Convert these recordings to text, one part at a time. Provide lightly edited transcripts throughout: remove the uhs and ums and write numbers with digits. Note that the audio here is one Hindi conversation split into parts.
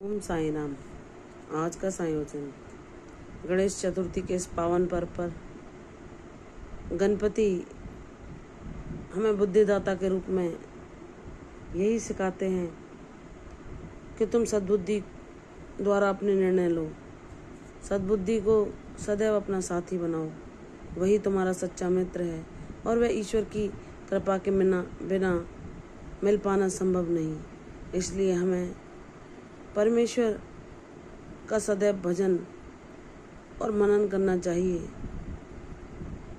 ओम साई राम। आज का संयोजन गणेश चतुर्थी के इस पावन पर्व पर गणपति हमें बुद्धिदाता के रूप में यही सिखाते हैं कि तुम सद्बुद्धि द्वारा अपने निर्णय लो, सद्बुद्धि को सदैव अपना साथी बनाओ। वही तुम्हारा सच्चा मित्र है और वह ईश्वर की कृपा के बिना मिल पाना संभव नहीं। इसलिए हमें परमेश्वर का सदैव भजन और मनन करना चाहिए।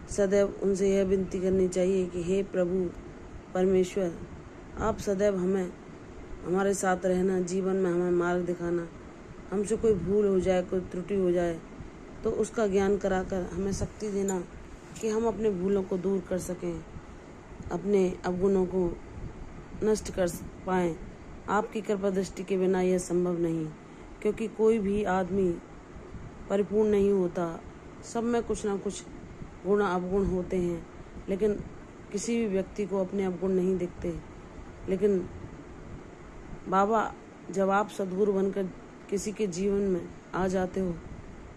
सदैव उनसे यह विनती करनी चाहिए कि हे प्रभु परमेश्वर, आप सदैव हमारे साथ रहना, जीवन में हमें मार्ग दिखाना। हमसे कोई भूल हो जाए, कोई त्रुटि हो जाए तो उसका ज्ञान कराकर हमें शक्ति देना कि हम अपने भूलों को दूर कर सकें, अपने अवगुणों को नष्ट कर पाएं। आपकी कृपा दृष्टि के बिना यह संभव नहीं, क्योंकि कोई भी आदमी परिपूर्ण नहीं होता। सब में कुछ ना कुछ गुण अवगुण होते हैं, लेकिन किसी भी व्यक्ति को अपने अवगुण नहीं दिखते। लेकिन बाबा, जब आप सद्गुरु बनकर किसी के जीवन में आ जाते हो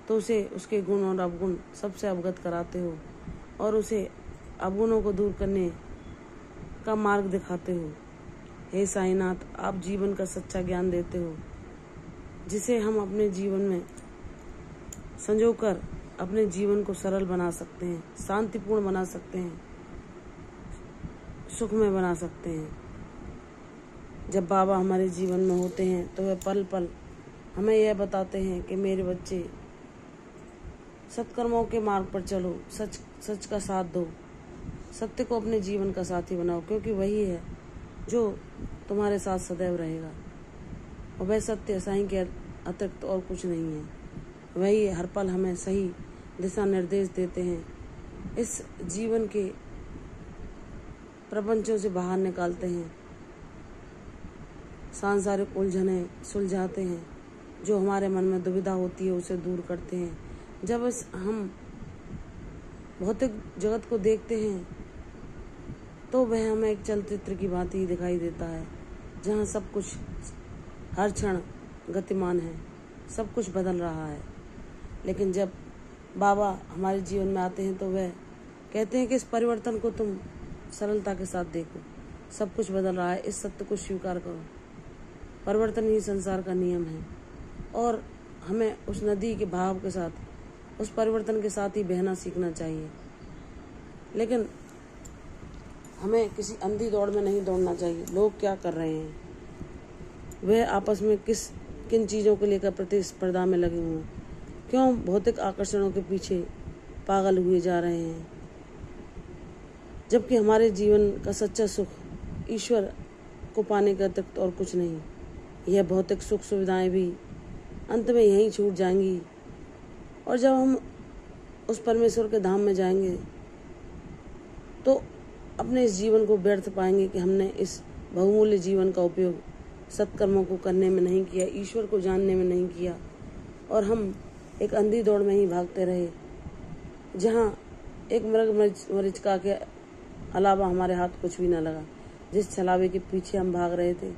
तो उसे उसके गुण और अवगुण सबसे अवगत कराते हो और उसे अवगुणों को दूर करने का मार्ग दिखाते हो। हे साईनाथ, आप जीवन का सच्चा ज्ञान देते हो, जिसे हम अपने जीवन में संजोकर अपने जीवन को सरल बना सकते हैं, शांतिपूर्ण बना सकते हैं, सुखमय बना सकते हैं। जब बाबा हमारे जीवन में होते हैं तो वह पल पल हमें यह बताते हैं कि मेरे बच्चे, सत्कर्मों के मार्ग पर चलो, सच का साथ दो, सत्य को अपने जीवन का साथी बनाओ, क्योंकि वही है जो तुम्हारे साथ सदैव रहेगा। और वह सत्य साईं के अतिरिक्त और कुछ नहीं है। वही हर पल हमें सही दिशा निर्देश देते हैं, इस जीवन के प्रपंचों से बाहर निकालते हैं, सांसारिक उलझने सुलझाते हैं, जो हमारे मन में दुविधा होती है उसे दूर करते हैं। जब हम भौतिक जगत को देखते हैं तो वह हमें एक चलचित्र की भांति दिखाई देता है, जहाँ सब कुछ हर क्षण गतिमान है, सब कुछ बदल रहा है। लेकिन जब बाबा हमारे जीवन में आते हैं तो वह कहते हैं कि इस परिवर्तन को तुम सरलता के साथ देखो, सब कुछ बदल रहा है, इस सत्य को स्वीकार करो। परिवर्तन ही संसार का नियम है और हमें उस नदी के भाव के साथ, उस परिवर्तन के साथ ही बहना सीखना चाहिए। लेकिन हमें किसी अंधी दौड़ में नहीं दौड़ना चाहिए। लोग क्या कर रहे हैं, वह आपस में किन चीज़ों को लेकर प्रतिस्पर्धा में लगे हुए हैं, क्यों भौतिक आकर्षणों के पीछे पागल हुए जा रहे हैं, जबकि हमारे जीवन का सच्चा सुख ईश्वर को पाने के अतिरिक्त और कुछ नहीं। यह भौतिक सुख सुविधाएं भी अंत में यहीं छूट जाएंगी और जब हम उस परमेश्वर के धाम में जाएंगे तो अपने इस जीवन को व्यर्थ पाएंगे कि हमने इस बहुमूल्य जीवन का उपयोग सत्कर्मों को करने में नहीं किया, ईश्वर को जानने में नहीं किया, और हम एक अंधी दौड़ में ही भागते रहे, जहाँ एक मृग मरीचिका के अलावा हमारे हाथ कुछ भी न लगा। जिस छलावे के पीछे हम भाग रहे थे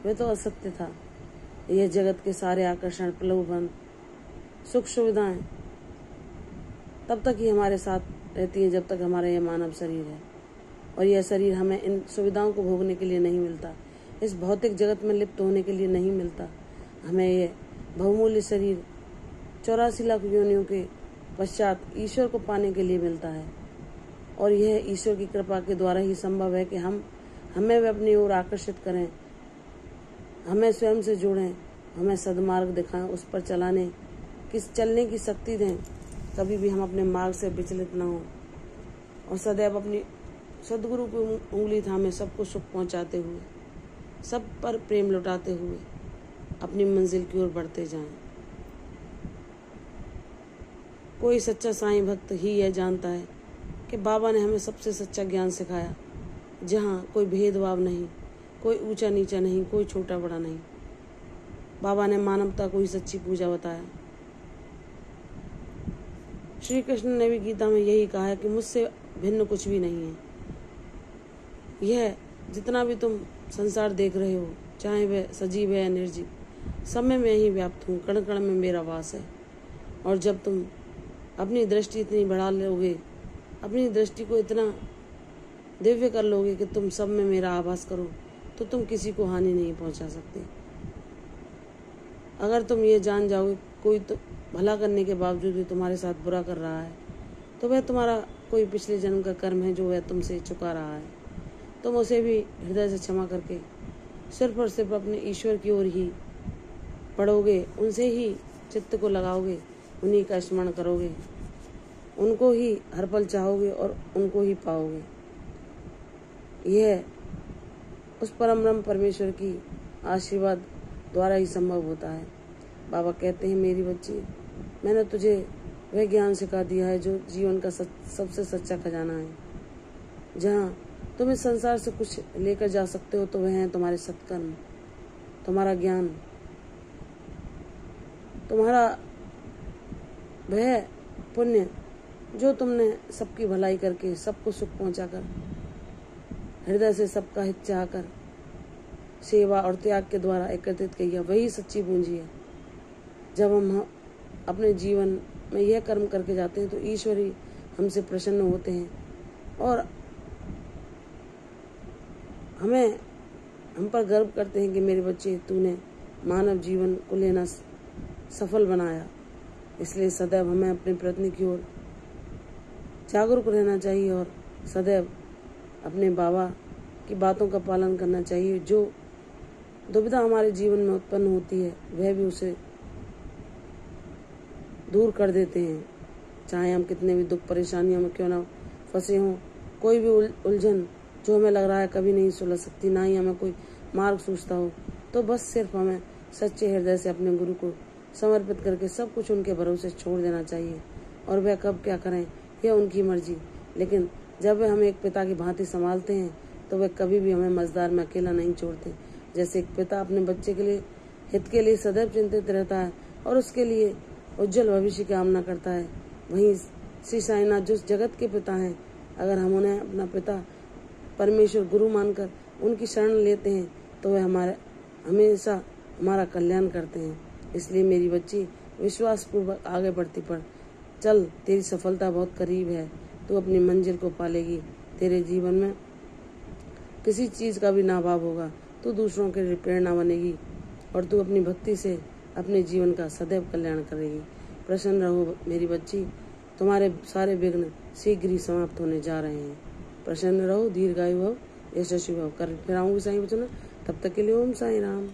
वह तो असत्य था। यह जगत के सारे आकर्षण, प्रलोभन, सुख सुविधाएं तब तक ही हमारे साथ रहती हैं जब तक हमारा यह मानव शरीर है, और यह शरीर हमें इन सुविधाओं को भोगने के लिए नहीं मिलता, इस भौतिक जगत में लिप्त होने के लिए नहीं मिलता। हमें यह बहुमूल्य शरीर 84 लाख योनियों के पश्चात ईश्वर को पाने के लिए मिलता है, और यह ईश्वर की कृपा के द्वारा ही संभव है कि हमें वे अपनी ओर आकर्षित करें, हमें स्वयं से जोड़ें, हमें सद्मार्ग दिखाएं, उस पर चलने की शक्ति दें। कभी भी हम अपने मार्ग से विचलित न हो और सदैव अपनी सद्गुरु की उंगली थामे सबको सुख पहुंचाते हुए, सब पर प्रेम लुटाते हुए अपनी मंजिल की ओर बढ़ते जाएं। कोई सच्चा साईं भक्त ही यह जानता है कि बाबा ने हमें सबसे सच्चा ज्ञान सिखाया, जहाँ कोई भेदभाव नहीं, कोई ऊंचा नीचा नहीं, कोई छोटा बड़ा नहीं। बाबा ने मानवता को ही सच्ची पूजा बताया। श्री कृष्ण ने भी गीता में यही कहा है कि मुझसे भिन्न कुछ भी नहीं है। यह जितना भी तुम संसार देख रहे हो, चाहे वह सजीव है या निर्जीव, सब में मैं ही व्याप्त हूँ, कण कण में मेरा वास है। और जब तुम अपनी दृष्टि इतनी बढ़ा लोगे, अपनी दृष्टि को इतना दिव्य कर लोगे कि तुम सब में मेरा आभास करो, तो तुम किसी को हानि नहीं पहुंचा सकते। अगर तुम ये जान जाओगे कोई तो भला करने के बावजूद भी तुम्हारे साथ बुरा कर रहा है, तो वह तुम्हारा कोई पिछले जन्म का कर्म है जो वह तुमसे चुका रहा है। तुम उसे भी हृदय से क्षमा करके सिर्फ और सिर्फ अपने ईश्वर की ओर ही पढ़ोगे, उनसे ही चित्त को लगाओगे, उन्हीं का स्मरण करोगे, उनको ही हर पल चाहोगे और उनको ही पाओगे। यह उस परम ब्रह्म परमेश्वर की आशीर्वाद द्वारा ही संभव होता है। बाबा कहते हैं, मेरी बच्ची, मैंने तुझे वह ज्ञान सिखा दिया है जो जीवन का सबसे सच्चा खजाना है। जहाँ तुम इस संसार से कुछ लेकर जा सकते हो तो वह है तुम्हारे सत्कर्म, तुम्हारा ज्ञान, तुम्हारा वह पुण्य जो तुमने सबकी भलाई करके, सबको सुख पहुंचाकर, हृदय से सबका हित चाहकर सेवा और त्याग के द्वारा एकत्रित किया, वही सच्ची पूंजी है। जब हम अपने जीवन में यह कर्म करके जाते हैं तो ईश्वर ही हमसे प्रसन्न होते हैं और हम पर गर्व करते हैं कि मेरे बच्चे, तूने मानव जीवन को लेना सफल बनाया। इसलिए सदैव हमें अपने प्रयत्न की ओर जागरूक रहना चाहिए और सदैव अपने बाबा की बातों का पालन करना चाहिए। जो दुविधा हमारे जीवन में उत्पन्न होती है वह भी उसे दूर कर देते हैं। चाहे हम कितने भी दुख परेशानियों में क्यों ना फंसे हों, कोई भी उलझन जो हमें लग रहा है कभी नहीं सुलझ सकती, ना ही हमें कोई मार्ग सूझता हो, तो बस सिर्फ हमें सच्चे हृदय से अपने गुरु को समर्पित करके सब कुछ उनके भरोसे छोड़ देना चाहिए। और वह कब क्या करें यह उनकी मर्जी। लेकिन जब वह हमें एक पिता की भांति संभालते हैं तो वह कभी भी हमें मझदार में अकेला नहीं छोड़ते। जैसे एक पिता अपने बच्चे के लिए हित के लिए सदैव चिंतित रहता है और उसके लिए उज्जवल भविष्य की कामना करता है, वहीं श्री साईनाथ जो जगत के पिता हैं, अगर हम उन्हें अपना पिता परमेश्वर गुरु मानकर उनकी शरण लेते हैं तो वह हमेशा हमारा कल्याण करते हैं। इसलिए मेरी बच्ची, विश्वास पूर्वक आगे बढ़ती पड़ चल, तेरी सफलता बहुत करीब है, तू अपनी मंजिल को पालेगी। तेरे जीवन में किसी चीज का भी ना अभाव होगा, तू दूसरों के लिए प्रेरणा बनेगी और तू अपनी भक्ति से अपने जीवन का सदैव कल्याण करेगी। प्रसन्न रहो मेरी बच्ची, तुम्हारे सारे विघ्न शीघ्र ही समाप्त होने जा रहे हैं। प्रसन्न रहो, दीर्घायु भव, यशस्वी भव। कर फिर आऊंगी साईं वचन, तब तक के लिए ओम साईं राम।